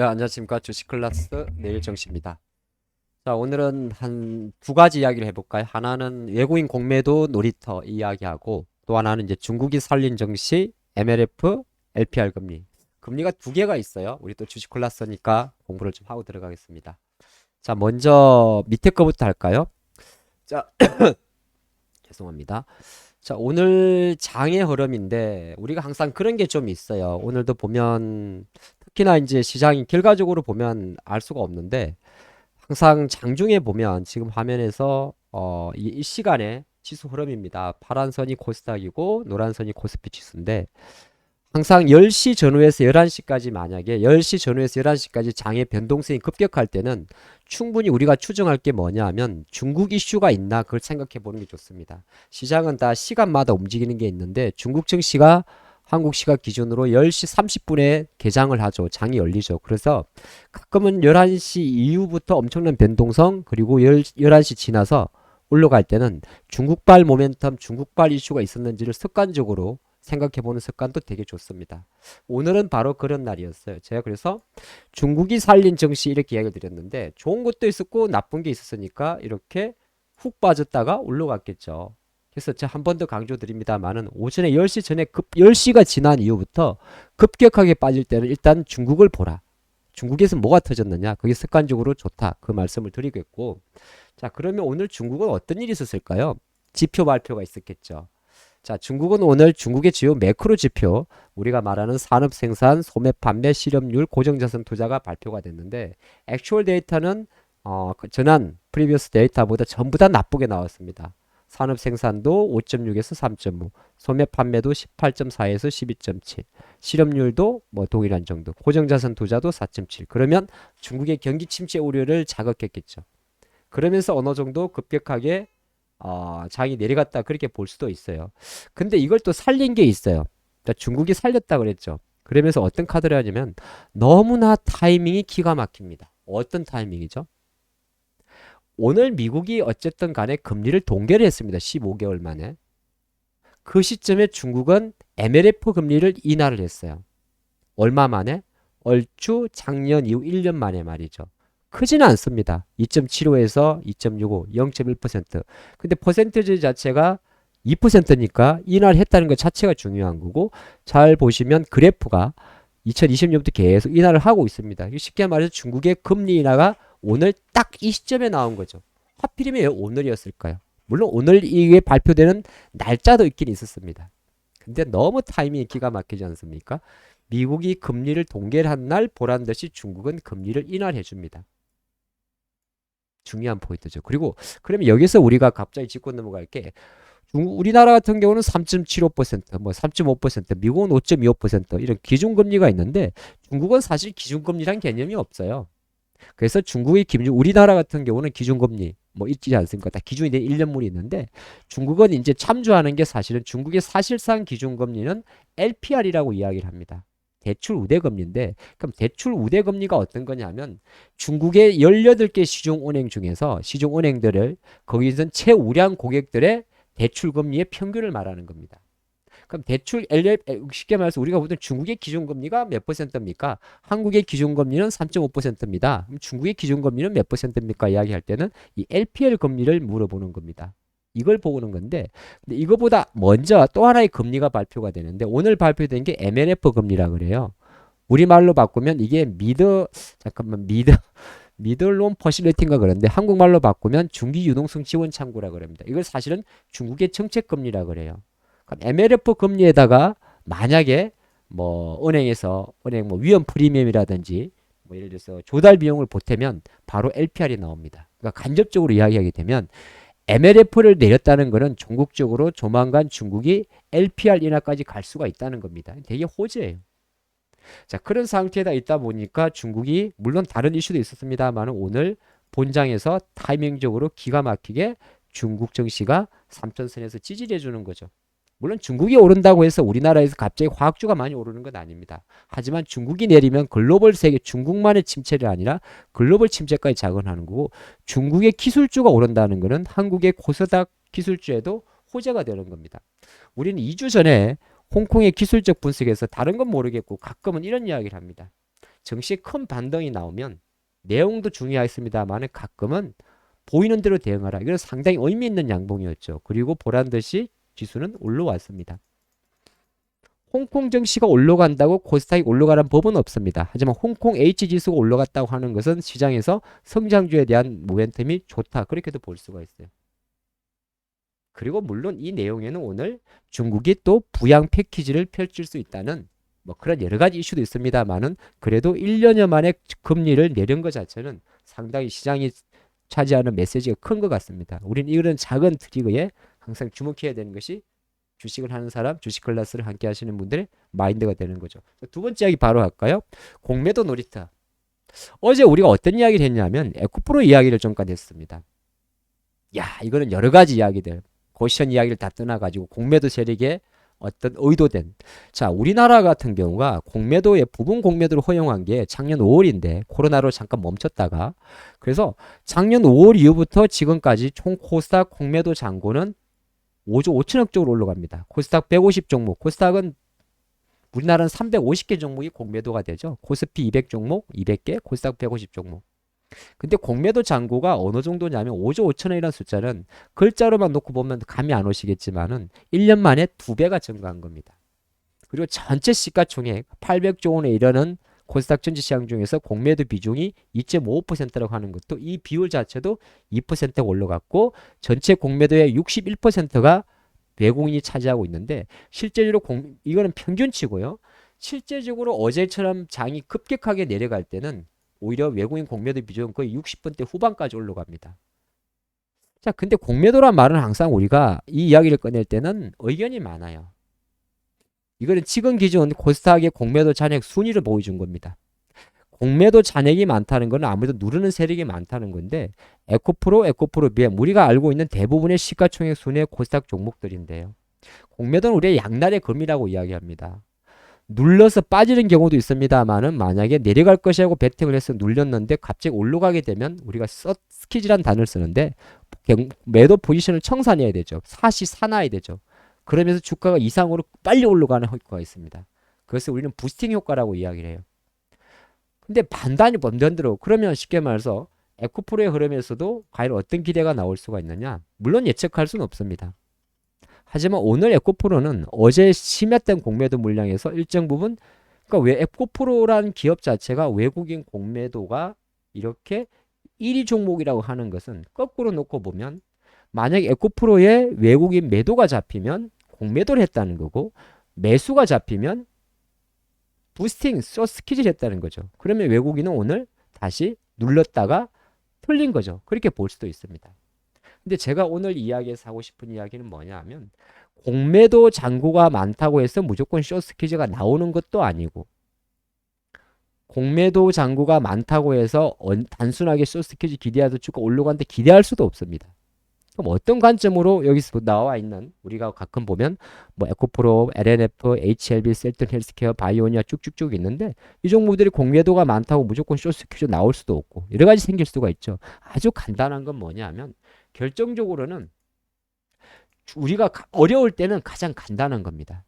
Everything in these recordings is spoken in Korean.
네, 안녕하십니까. 주식 클래스 내일정씨입니다. 자, 오늘은 한 두 가지 이야기를 해볼까요? 하나는 외국인 공매도 놀이터 이야기하고 또 하나는 이제 중국이 살린 증시, MLF, LPR 금리. 금리가 두 개가 있어요. 우리 또 주식 클래스니까 공부를 좀 하고 들어가겠습니다. 자, 먼저 밑에 거부터 할까요? 자, 죄송합니다. 자, 오늘 장의 흐름인데 우리가 항상 그런 게 좀 있어요. 오늘도 보면 특히나 이제 시장이 결과적으로 보면 알 수가 없는데 항상 장중에 보면 지금 화면에서 이 시간에 지수 흐름입니다. 파란 선이 코스닥이고 노란 선이 코스피 지수인데 항상 10시 전후에서 11시까지 만약에 10시 전후에서 11시까지 장의 변동성이 급격할 때는 충분히 우리가 추정할 게 뭐냐 하면 중국 이슈가 있나 그걸 생각해 보는 게 좋습니다. 시장은 다 시간마다 움직이는 게 있는데 중국 증시가 한국 시각 기준으로 10시 30분에 개장을 하죠. 장이 열리죠. 그래서 가끔은 11시 이후부터 엄청난 변동성 그리고 11시 지나서 올라갈 때는 중국발 모멘텀, 중국발 이슈가 있었는지를 습관적으로 생각해보는 습관도 되게 좋습니다. 오늘은 바로 그런 날이었어요. 제가 그래서 중국이 살린 증시 이렇게 이야기를 드렸는데 좋은 것도 있었고 나쁜 게 있었으니까 이렇게 훅 빠졌다가 올라갔겠죠. 그래서 제가 한 번 더 강조드립니다만은 오전에 10시 전에 10시가 지난 이후부터 급격하게 빠질 때는 일단 중국을 보라. 중국에서 뭐가 터졌느냐? 그게 습관적으로 좋다. 그 말씀을 드리겠고. 자, 그러면 오늘 중국은 어떤 일이 있었을까요? 지표 발표가 있었겠죠. 자, 중국은 오늘 중국의 주요 매크로 지표, 우리가 말하는 산업 생산, 소매 판매, 실업률, 고정자산 투자가 발표가 됐는데, 액추얼 데이터는 전환 프리비어스 데이터보다 전부 다 나쁘게 나왔습니다. 산업 생산도 5.6에서 3.5, 소매 판매도 18.4에서 12.7, 실업률도 뭐 동일한 정도, 고정자산 투자도 4.7. 그러면 중국의 경기 침체 우려를 자극했겠죠. 그러면서 어느 정도 급격하게 장이 내려갔다 그렇게 볼 수도 있어요. 근데 이걸 또 살린 게 있어요. 그러니까 중국이 살렸다 그랬죠. 그러면서 어떤 카드를 하냐면 너무나 타이밍이 기가 막힙니다. 어떤 타이밍이죠? 오늘 미국이 어쨌든 간에 금리를 동결을 했습니다. 15개월 만에. 그 시점에 중국은 MLF 금리를 인하를 했어요. 얼마 만에? 얼추 작년 이후 1년 만에 말이죠. 크지는 않습니다. 2.75에서 2.65, 0.1%. 근데 퍼센트지 자체가 2%니까 인하를 했다는 것 자체가 중요한 거고 잘 보시면 그래프가 2020년부터 계속 인하를 하고 있습니다. 쉽게 말해서 중국의 금리 인하가 오늘 딱 이 시점에 나온 거죠. 하필이면 왜 오늘이었을까요? 물론 오늘 이게 발표되는 날짜도 있긴 있었습니다. 근데 너무 타이밍이 기가 막히지 않습니까? 미국이 금리를 동결한 날 보란 듯이 중국은 금리를 인하해 줍니다. 중요한 포인트죠. 그리고 그러면 여기서 우리가 갑자기 짚고 넘어갈 게 우리나라 같은 경우는 3.75%, 뭐 3.5%, 미국은 5.25% 이런 기준금리가 있는데 중국은 사실 기준금리란 개념이 없어요. 그래서 중국의 우리나라 같은 경우는 기준금리 뭐 있지 않습니까? 다 기준이 된 1년물이 있는데 중국은 이제 참조하는 게 사실은 중국의 사실상 기준금리는 LPR이라고 이야기를 합니다. 대출 우대금리인데 그럼 대출 우대금리가 어떤 거냐면 중국의 18개 시중은행 중에서 시중은행들을 거기서 최우량 고객들의 대출금리의 평균을 말하는 겁니다. 그럼 대출 쉽게 말해서 우리가 보던 중국의 기준금리가 몇 퍼센트입니까? 한국의 기준금리는 3.5%입니다. 그럼 중국의 기준금리는 몇 퍼센트입니까? 이야기할 때는 이 LPR 금리를 물어보는 겁니다. 이걸 보는 건데 근데 이거보다 먼저 또 하나의 금리가 발표가 되는데 오늘 발표된 게 MLF 금리라 그래요. 우리말로 바꾸면 이게 미들론 퍼실리티인가 그런데 한국말로 바꾸면 중기 유동성 지원 창구라 그럽니다. 이걸 사실은 중국의 정책 금리라 그래요. 그럼 MLF 금리에다가 만약에 뭐 은행에서 은행 뭐 위험 프리미엄이라든지 뭐 예를 들어서 조달 비용을 보태면 바로 LPR이 나옵니다. 그러니까 간접적으로 이야기하게 되면 MLF를 내렸다는 것은 전국적으로 조만간 중국이 LPR 인하까지 갈 수가 있다는 겁니다. 되게 호재예요. 자, 그런 상태에다 있다 보니까 중국이 물론 다른 이슈도 있었습니다만 오늘 본장에서 타이밍적으로 기가 막히게 중국 증시가 3천선에서 지지해 주는 거죠. 물론 중국이 오른다고 해서 우리나라에서 갑자기 화학주가 많이 오르는 건 아닙니다. 하지만 중국이 내리면 글로벌 세계 중국만의 침체가 아니라 글로벌 침체까지 작용하는 거고 중국의 기술주가 오른다는 것은 한국의 코스닥 기술주에도 호재가 되는 겁니다. 우리는 2주 전에 홍콩의 기술적 분석에서 다른 건 모르겠고 가끔은 이런 이야기를 합니다. 증시 큰 반등이 나오면 내용도 중요하겠습니다만 가끔은 보이는 대로 대응하라. 이건 상당히 의미 있는 양봉이었죠. 그리고 보란 듯이 지수는 올라왔습니다. 홍콩 증시가 올라간다고 코스닥이 올라가는 법은 없습니다. 하지만 홍콩 H지수가 올라갔다고 하는 것은 시장에서 성장주에 대한 모멘텀이 좋다. 그렇게도 볼 수가 있어요. 그리고 물론 이 내용에는 오늘 중국이 또 부양 패키지를 펼칠 수 있다는 뭐 그런 여러 가지 이슈도 있습니다만은 그래도 1년여 만에 금리를 내린 것 자체는 상당히 시장이 차지하는 메시지가 큰 것 같습니다. 우리는 이런 작은 트릭에 항상 주목해야 되는 것이 주식을 하는 사람, 주식 클래스를 함께 하시는 분들의 마인드가 되는 거죠. 두 번째 이야기 바로 할까요? 공매도 놀이터. 어제 우리가 어떤 이야기를 했냐면 에코프로 이야기를 잠깐 했습니다. 야, 이거는 여러 가지 이야기들, 고시원 이야기를 다 떠나가지고 공매도 세력의 어떤 의도된, 자, 우리나라 같은 경우가 공매도에 부분 공매도를 허용한 게 작년 5월인데 코로나로 잠깐 멈췄다가, 그래서 작년 5월 이후부터 지금까지 총 코스닥 공매도 잔고는 5조 5천억 쪽으로 올라갑니다. 코스닥 150 종목, 코스닥은 우리나라는 350개 종목이 공매도가 되죠. 코스피 200 종목 200개, 코스닥 150 종목. 근데 공매도 잔고가 어느 정도냐면 5조 5천억이라는 숫자는 글자로만 놓고 보면 감이 안 오시겠지만은 1년 만에 2배가 증가한 겁니다. 그리고 전체 시가총액 800조 원에 이르는 코스닥 전체시장 중에서 공매도 비중이 2.55%라고 하는 것도 이 비율 자체도 2%가 올라갔고 전체 공매도의 61%가 외국인이 차지하고 있는데 실제로 이거는 평균치고요. 실제적으로 어제처럼 장이 급격하게 내려갈 때는 오히려 외국인 공매도 비중은 거의 60% 후반까지 올라갑니다. 자, 근데 공매도란 말은 항상 우리가 이 이야기를 꺼낼 때는 의견이 많아요. 이거는 지금 기준 코스닥의 공매도 잔액 순위를 보여준 겁니다. 공매도 잔액이 많다는 건 아무래도 누르는 세력이 많다는 건데 에코프로, BM 우리가 알고 있는 대부분의 시가총액 순위의 코스닥 종목들인데요. 공매도는 우리의 양날의 검이라고 이야기합니다. 눌러서 빠지는 경우도 있습니다만은 만약에 내려갈 것이라고 베팅을 해서 눌렸는데 갑자기 올라가게 되면 우리가 스키지란 단어를 쓰는데 매도 포지션을 청산해야 되죠. 사놔야 되죠. 그러면서 주가가 이상으로 빨리 올라가는 효과가 있습니다. 그것을 우리는 부스팅 효과라고 이야기를 해요. 근데 반단이 번던대로 그러면 쉽게 말해서 에코프로의 흐름에서도 과연 어떤 기대가 나올 수가 있느냐? 물론 예측할 수는 없습니다. 하지만 오늘 에코프로는 어제 심했던 공매도 물량에서 일정 부분, 그러니까 왜 에코프로라는 기업 자체가 외국인 공매도가 이렇게 1위 종목이라고 하는 것은 거꾸로 놓고 보면 만약 에코프로에 외국인 매도가 잡히면 공매도를 했다는 거고 매수가 잡히면 부스팅, 스퀴즈를 했다는 거죠. 그러면 외국인은 오늘 다시 눌렀다가 틀린 거죠. 그렇게 볼 수도 있습니다. 근데 제가 오늘 이야기에서 하고 싶은 이야기는 뭐냐 하면 공매도 잔고가 많다고 해서 무조건 숏스퀴즈가 나오는 것도 아니고 공매도 잔고가 많다고 해서 단순하게 숏스퀴즈 기대해도 주가 올라가는데 기대할 수도 없습니다. 그럼 어떤 관점으로 여기서 나와 있는 우리가 가끔 보면 뭐 에코프로, LNF, HLB, 셀튼 헬스케어, 바이오니아 쭉쭉쭉 있는데 이 종목들이 공매도가 많다고 무조건 숏스퀴즈 나올 수도 없고 여러 가지 생길 수가 있죠. 아주 간단한 건 뭐냐 하면 결정적으로는 우리가 어려울 때는 가장 간단한 겁니다.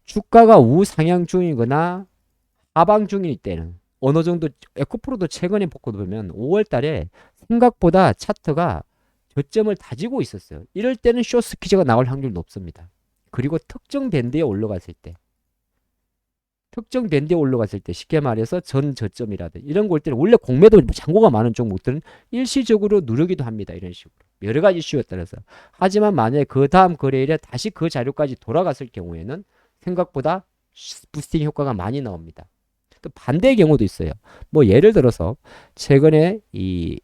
주가가 우상향 중이거나 하방 중일 때는 어느 정도 에코프로도 최근에 보면 5월 달에 생각보다 차트가 저점을 다지고 있었어요. 이럴 때는 숏스퀴즈가 나올 확률이 높습니다. 그리고 특정 밴드에 올라갔을 때 쉽게 말해서 전 저점이라든 이런 거 올 때는 원래 공매도 잔고가 많은 종목들은 일시적으로 누르기도 합니다. 이런 식으로 여러 가지 이슈에 따라서. 하지만 만약에 그 다음 거래일에 다시 그 자료까지 돌아갔을 경우에는 생각보다 부스팅 효과가 많이 나옵니다. 또 반대의 경우도 있어요. 뭐 예를 들어서 최근에 이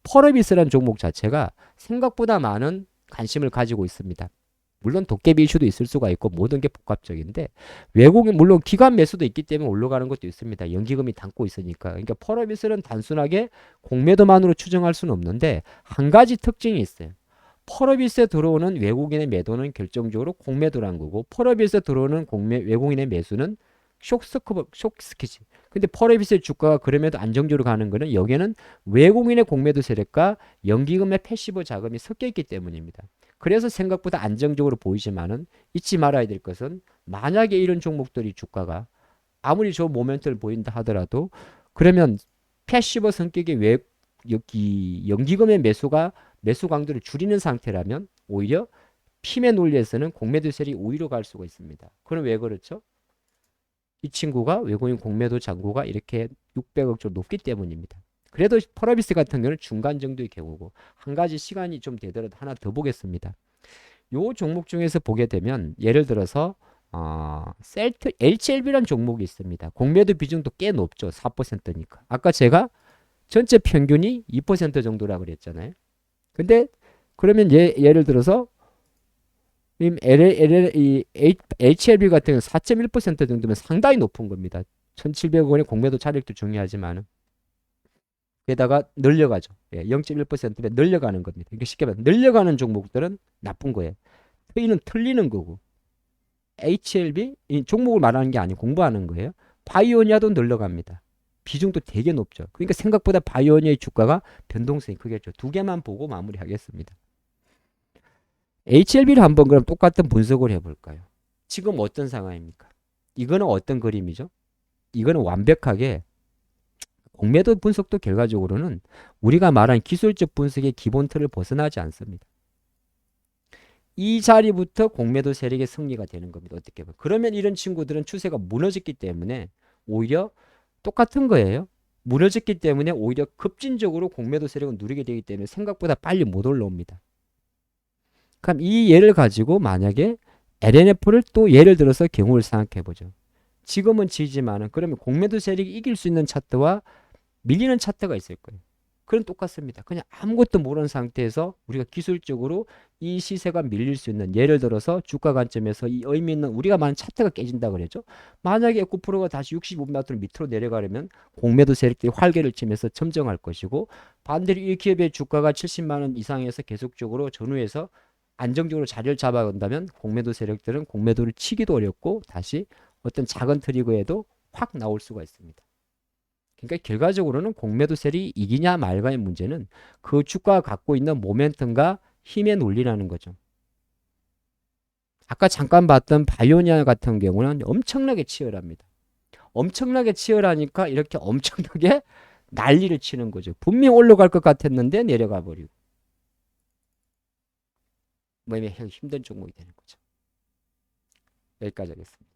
펄어비스라는 종목 자체가 생각보다 많은 관심을 가지고 있습니다. 물론 도깨비 이슈도 있을 수가 있고 모든 게 복합적인데 외국인 물론 기관 매수도 있기 때문에 올라가는 것도 있습니다. 연기금이 담고 있으니까. 그러니까 펄어비스는 단순하게 공매도만으로 추정할 수는 없는데 한 가지 특징이 있어요. 펄어비스에 들어오는 외국인의 매도는 결정적으로 공매도란 거고 펄어비스에 들어오는 외국인의 매수는 숏스퀴즈. 근데 펄어비스의 주가가 그럼에도 안정적으로 가는 거는 여기에는 외국인의 공매도 세력과 연기금의 패시브 자금이 섞여 있기 때문입니다. 그래서 생각보다 안정적으로 보이지만은 잊지 말아야 될 것은 만약에 이런 종목들이 주가가 아무리 좋은 모멘트를 보인다 하더라도 그러면 패시브 성격의 여기 연기금의 매수 강도를 줄이는 상태라면 오히려 핌의 논리에서는 공매도 세력이 우위로 갈 수가 있습니다. 그럼 왜 그렇죠? 이 친구가 외국인 공매도 잔고가 이렇게 600억 정도 높기 때문입니다. 그래도 펄어비스 같은 경우는 중간 정도의 경우고 한 가지 시간이 좀 되더라도 하나 더 보겠습니다. 요 종목 중에서 보게 되면 예를 들어서 셀트 HLB라는 종목이 있습니다. 공매도 비중도 꽤 높죠. 4%니까. 아까 제가 전체 평균이 2% 정도라 그랬잖아요. 근데 그러면 예를 들어서 이 HLB 같은 경우는 4.1% 정도면 상당히 높은 겁니다. 1,700억 원의 공매도 차익도 중요하지만 게다가 늘려가죠. 0.1%면 늘려가는 겁니다. 이게 쉽게 말하면 늘려가는 종목들은 나쁜 거예요. 트이는 틀리는 거고 HLB 이 종목을 말하는 게 아니고 공부하는 거예요. 바이오니아도 늘려갑니다. 비중도 되게 높죠. 그러니까 생각보다 바이오니아의 주가가 변동성이 크겠죠. 두 개만 보고 마무리하겠습니다. HLB를 한번 그럼 똑같은 분석을 해볼까요? 지금 어떤 상황입니까? 이거는 어떤 그림이죠? 이거는 완벽하게 공매도 분석도 결과적으로는 우리가 말한 기술적 분석의 기본 틀을 벗어나지 않습니다. 이 자리부터 공매도 세력의 승리가 되는 겁니다. 어떻게 보면. 그러면 이런 친구들은 추세가 무너졌기 때문에 오히려 똑같은 거예요. 무너졌기 때문에 오히려 급진적으로 공매도 세력을 누리게 되기 때문에 생각보다 빨리 못 올라옵니다. 그럼 이 예를 가지고 만약에 LNF를 또 예를 들어서 경우를 생각해 보죠. 지금은 지지만은 그러면 공매도 세력이 이길 수 있는 차트와 밀리는 차트가 있을 거예요. 그건 똑같습니다. 그냥 아무것도 모르는 상태에서 우리가 기술적으로 이 시세가 밀릴 수 있는 예를 들어서 주가 관점에서 이 의미 있는 우리가 말하는 차트가 깨진다 그랬죠. 만약에 에코프로가 다시 65만원 밑으로 내려가려면 공매도 세력들이 활개를 치면서 점정할 것이고 반대로 이 기업의 주가가 70만 원 이상에서 계속적으로 전후에서 안정적으로 자리를 잡아간다면 공매도 세력들은 공매도를 치기도 어렵고 다시 어떤 작은 트리거에도 확 나올 수가 있습니다. 그러니까 결과적으로는 공매도 세력이 이기냐 말과의 문제는 그 주가가 갖고 있는 모멘텀과 힘의 논리라는 거죠. 아까 잠깐 봤던 바이오니아 같은 경우는 엄청나게 치열합니다. 엄청나게 치열하니까 이렇게 엄청나게 난리를 치는 거죠. 분명 올라갈 것 같았는데 내려가 버리고. 뭐 힘든 종목이 되는 거죠. 여기까지 하겠습니다.